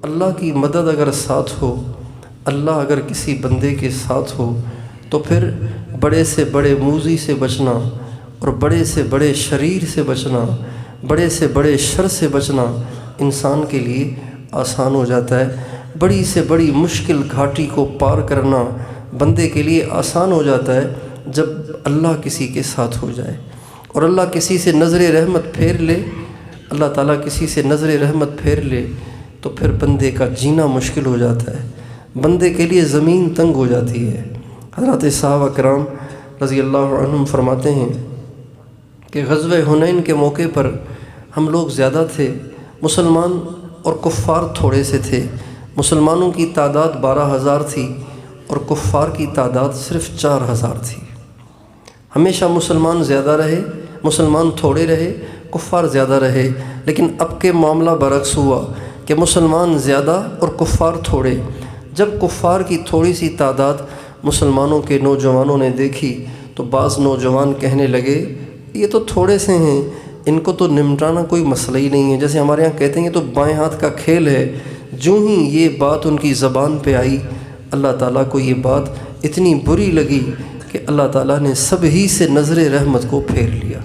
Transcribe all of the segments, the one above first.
اللہ کی مدد اگر ساتھ ہو، اللہ اگر کسی بندے کے ساتھ ہو، تو پھر بڑے سے بڑے موذی سے بچنا اور بڑے سے بڑے شریر سے بچنا، بڑے سے بڑے شر سے بچنا انسان کے لیے آسان ہو جاتا ہے۔ بڑی سے بڑی مشکل گھاٹی کو پار کرنا بندے کے لیے آسان ہو جاتا ہے جب اللہ کسی کے ساتھ ہو جائے۔ اور اللہ کسی سے نظر رحمت پھیر لے، اللہ تعالیٰ کسی سے نظر رحمت پھیر لے تو پھر بندے کا جینا مشکل ہو جاتا ہے، بندے کے لیے زمین تنگ ہو جاتی ہے۔ حضرات صحابہ کرام رضی اللہ عنہم فرماتے ہیں کہ غزوہ حنین کے موقع پر ہم لوگ زیادہ تھے، مسلمان اور کفار تھوڑے سے تھے۔ مسلمانوں کی تعداد 12,000 تھی اور کفار کی تعداد صرف 4,000 تھی۔ ہمیشہ مسلمان زیادہ رہے، مسلمان تھوڑے رہے، کفار زیادہ رہے، لیکن اب کے معاملہ برعکس ہوا کہ مسلمان زیادہ اور کفار تھوڑے۔ جب کفار کی تھوڑی سی تعداد مسلمانوں کے نوجوانوں نے دیکھی تو بعض نوجوان کہنے لگے یہ تو تھوڑے سے ہیں، ان کو تو نمٹانا کوئی مسئلہ ہی نہیں ہے، جیسے ہمارے ہاں کہتے ہیں یہ تو بائیں ہاتھ کا کھیل ہے۔ جو ہی یہ بات ان کی زبان پہ آئی، اللہ تعالیٰ کو یہ بات اتنی بری لگی کہ اللہ تعالیٰ نے سب ہی سے نظر رحمت کو پھیر لیا۔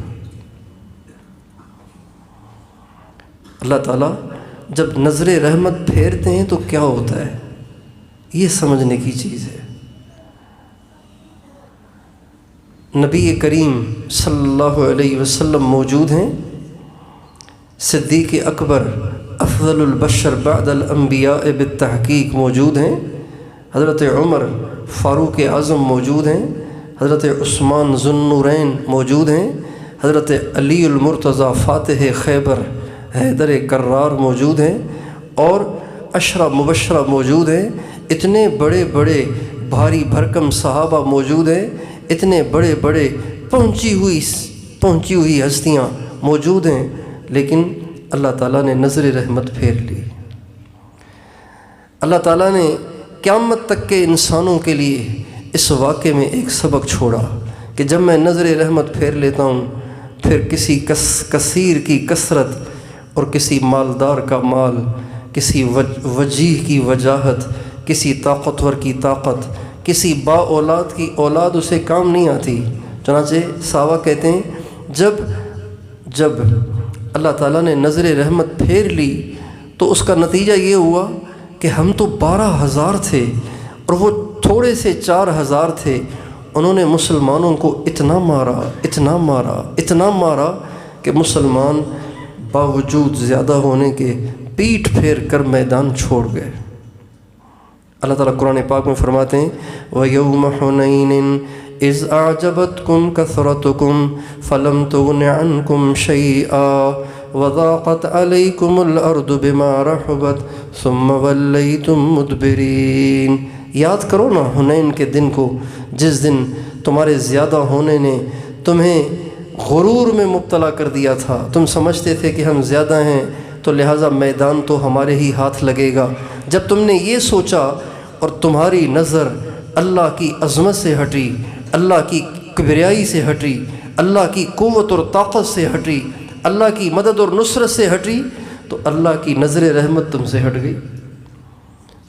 اللہ تعالیٰ جب نظر رحمت پھیرتے ہیں تو کیا ہوتا ہے، یہ سمجھنے کی چیز ہے۔ نبی کریم صلی اللہ علیہ وسلم موجود ہیں، صدیق اکبر افضل البشر بعد الانبیاء بالتحقیق موجود ہیں، حضرت عمر فاروق اعظم موجود ہیں، حضرت عثمان ذو النورین موجود ہیں، حضرت علی المرتضیٰ فاتح خیبر حیدر کرار موجود ہیں، اور عشرہ مبشرہ موجود ہیں۔ اتنے بڑے بڑے بھاری بھرکم صحابہ موجود ہیں، اتنے بڑے بڑے پہنچی ہوئی ہستیاں موجود ہیں، لیکن اللہ تعالیٰ نے نظر رحمت پھیر لی۔ اللہ تعالیٰ نے قیامت تک کے انسانوں کے لیے اس واقعے میں ایک سبق چھوڑا کہ جب میں نظر رحمت پھیر لیتا ہوں، پھر کسی کثیر کی کثرت اور کسی مالدار کا مال، کسی وجیح کی وجاہت، کسی طاقتور کی طاقت، کسی با اولاد کی اولاد اسے کام نہیں آتی۔ چنانچہ صحابہ کہتے ہیں جب اللہ تعالیٰ نے نظر رحمت پھیر لی تو اس کا نتیجہ یہ ہوا کہ ہم تو 12,000 تھے اور وہ تھوڑے سے 4,000 تھے۔ انہوں نے مسلمانوں کو اتنا مارا کہ مسلمان باوجود زیادہ ہونے کے پیٹھ پھیر کر میدان چھوڑ گئے۔ اللہ تعالیٰ قرآن پاک میں فرماتے ہیں وَيَوْمَ حُنَيْنٍ إِذْ أَعْجَبَتْكُمْ كَثْرَتُكُمْ فَلَمْ تُغْنِ عَنْكُمْ شَيْئًا وَضَاقَتْ عَلَيْكُمُ الْأَرْضُ بِمَا رَحُبَتْ ثُمَّ وَلَّيْتُمْ مُدْبِرِينَ۔ یاد کرو نا حنین کے دن کو، جس دن تمہارے زیادہ ہونے نے تمہیں غرور میں مبتلا کر دیا تھا۔ تم سمجھتے تھے کہ ہم زیادہ ہیں تو لہٰذا میدان تو ہمارے ہی ہاتھ لگے گا۔ جب تم نے یہ سوچا اور تمہاری نظر اللہ کی عظمت سے ہٹی، اللہ کی کبریائی سے ہٹی، اللہ کی قوت اور طاقت سے ہٹی، اللہ کی مدد اور نصرت سے ہٹی، تو اللہ کی نظر رحمت تم سے ہٹ گئی۔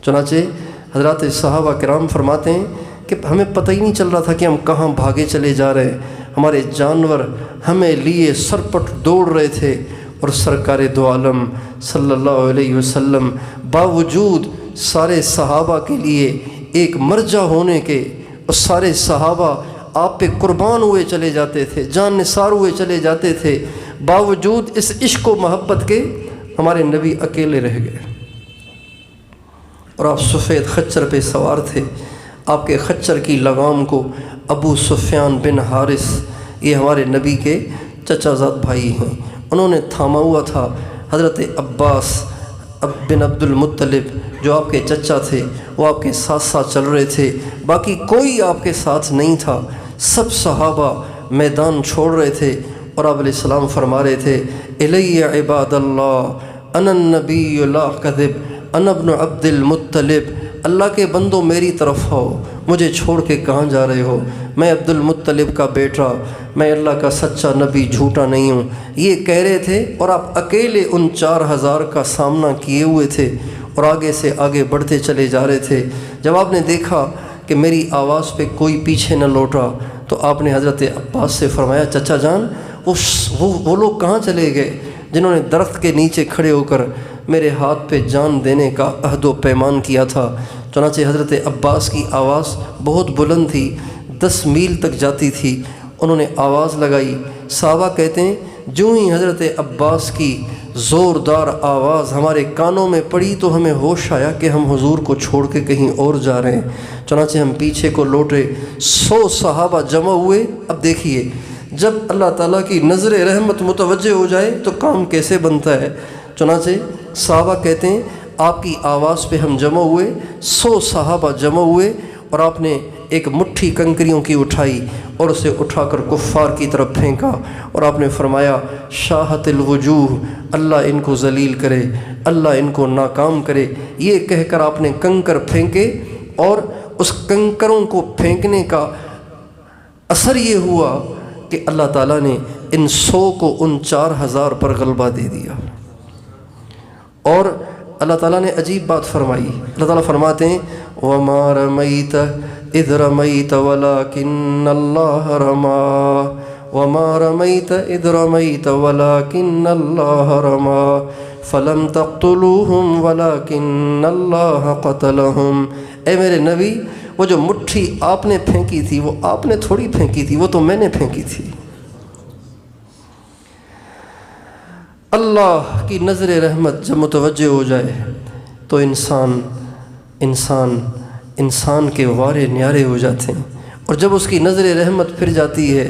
چنانچہ حضرات صحابہ کرام فرماتے ہیں کہ ہمیں پتہ ہی نہیں چل رہا تھا کہ ہم کہاں بھاگے چلے جا رہے ہیں۔ ہمارے جانور ہمیں لیے سرپٹ دوڑ رہے تھے، اور سرکار دو عالم صلی اللہ علیہ وسلم باوجود سارے صحابہ کے لیے ایک مرجع ہونے کے، اور سارے صحابہ آپ پہ قربان ہوئے چلے جاتے تھے، جان نثار ہوئے چلے جاتے تھے، باوجود اس عشق و محبت کے ہمارے نبی اکیلے رہ گئے۔ اور آپ سفید خچر پہ سوار تھے، آپ کے خچر کی لگام کو ابو سفیان بن حارث، یہ ہمارے نبی کے چچا زاد بھائی ہیں، انہوں نے تھاما ہوا تھا۔ حضرت عباس بن عبد المطلب جو آپ کے چچا تھے، وہ آپ کے ساتھ ساتھ چل رہے تھے، باقی کوئی آپ کے ساتھ نہیں تھا۔ سب صحابہ میدان چھوڑ رہے تھے، اور آپ علیہ السلام فرما رہے تھے الی عباد اللہ انا النبی لا کذب انا ابن عبد المطلب، اللہ کے بندوں میری طرف آؤ، مجھے چھوڑ کے کہاں جا رہے ہو، میں عبد المطلب کا بیٹا، میں اللہ کا سچا نبی، جھوٹا نہیں ہوں، یہ کہہ رہے تھے۔ اور آپ اکیلے ان 4,000 کا سامنا کیے ہوئے تھے، اور آگے سے آگے بڑھتے چلے جا رہے تھے۔ جب آپ نے دیکھا کہ میری آواز پہ کوئی پیچھے نہ لوٹا تو آپ نے حضرت عباس سے فرمایا چچا جان وہ لوگ کہاں چلے گئے جنہوں نے درخت کے نیچے کھڑے ہو کر میرے ہاتھ پہ جان دینے کا عہد و پیمان کیا تھا؟ چنانچہ حضرت عباس کی آواز بہت بلند تھی، 10 میل تک جاتی تھی۔ انہوں نے آواز لگائی۔ صحابہ کہتے ہیں جو ہی حضرت عباس کی زوردار آواز ہمارے کانوں میں پڑی تو ہمیں ہوش آیا کہ ہم حضور کو چھوڑ کے کہیں اور جا رہے ہیں۔ چنانچہ ہم پیچھے کو لوٹے، 100 صحابہ جمع ہوئے۔ اب دیکھیے جب اللہ تعالیٰ کی نظر رحمت متوجہ ہو جائے تو کام کیسے بنتا ہے۔ چنانچہ صحابہ کہتے ہیں آپ کی آواز پہ ہم جمع ہوئے، 100 صحابہ جمع ہوئے، اور آپ نے ایک مٹھی کنکریوں کی اٹھائی اور اسے اٹھا کر کفار کی طرف پھینکا، اور آپ نے فرمایا شاہت الوجوہ، اللہ ان کو ذلیل کرے، اللہ ان کو ناکام کرے۔ یہ کہہ کر آپ نے کنکر پھینکے، اور اس کنکروں کو پھینکنے کا اثر یہ ہوا کہ اللہ تعالیٰ نے ان 100 کو ان 4000 پر غلبہ دے دیا۔ اور اللہ تعالیٰ نے عجیب بات فرمائی۔ اللہ تعالیٰ فرماتے ہیں وَمَا رَمَيْتَ إِذْ رَمَيْتَ وَلَكِنَّ اللَّهَ رَمَى وَمَا رَمَيْتَ إِذْ رَمَيْتَ وَلَكِنَّ اللَّهَ رَمَى فَلَمْ تَقْتُلُوهُمْ وَلَكِنَّ اللَّهَ قَتَلَهُمْ۔ اے میرے نبی، وہ جو مٹھی آپ نے پھینکی تھی وہ آپ نے تھوڑی پھینکی تھی، وہ تو میں نے پھینکی تھی۔ اللہ کی نظر رحمت جب متوجہ ہو جائے تو انسان کے وارے نیارے ہو جاتے ہیں، اور جب اس کی نظر رحمت پھر جاتی ہے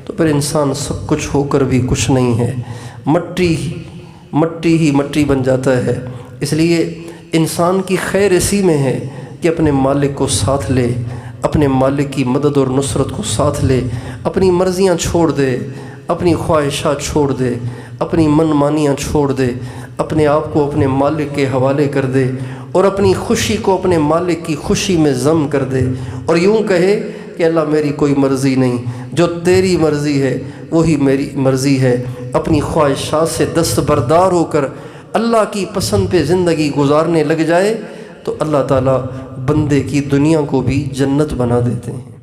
تو پھر انسان سب کچھ ہو کر بھی کچھ نہیں ہے، مٹی ہی مٹی بن جاتا ہے۔ اس لیے انسان کی خیر اسی میں ہے کہ اپنے مالک کو ساتھ لے، اپنے مالک کی مدد اور نصرت کو ساتھ لے، اپنی مرضیاں چھوڑ دے، اپنی خواہشات چھوڑ دے، اپنی من مانیاں چھوڑ دے، اپنے آپ کو اپنے مالک کے حوالے کر دے، اور اپنی خوشی کو اپنے مالک کی خوشی میں ضم کر دے، اور یوں کہے کہ اللہ میری کوئی مرضی نہیں، جو تیری مرضی ہے وہی میری مرضی ہے۔ اپنی خواہشات سے دستبردار ہو کر اللہ کی پسند پہ زندگی گزارنے لگ جائے تو اللہ تعالیٰ بندے کی دنیا کو بھی جنت بنا دیتے ہیں۔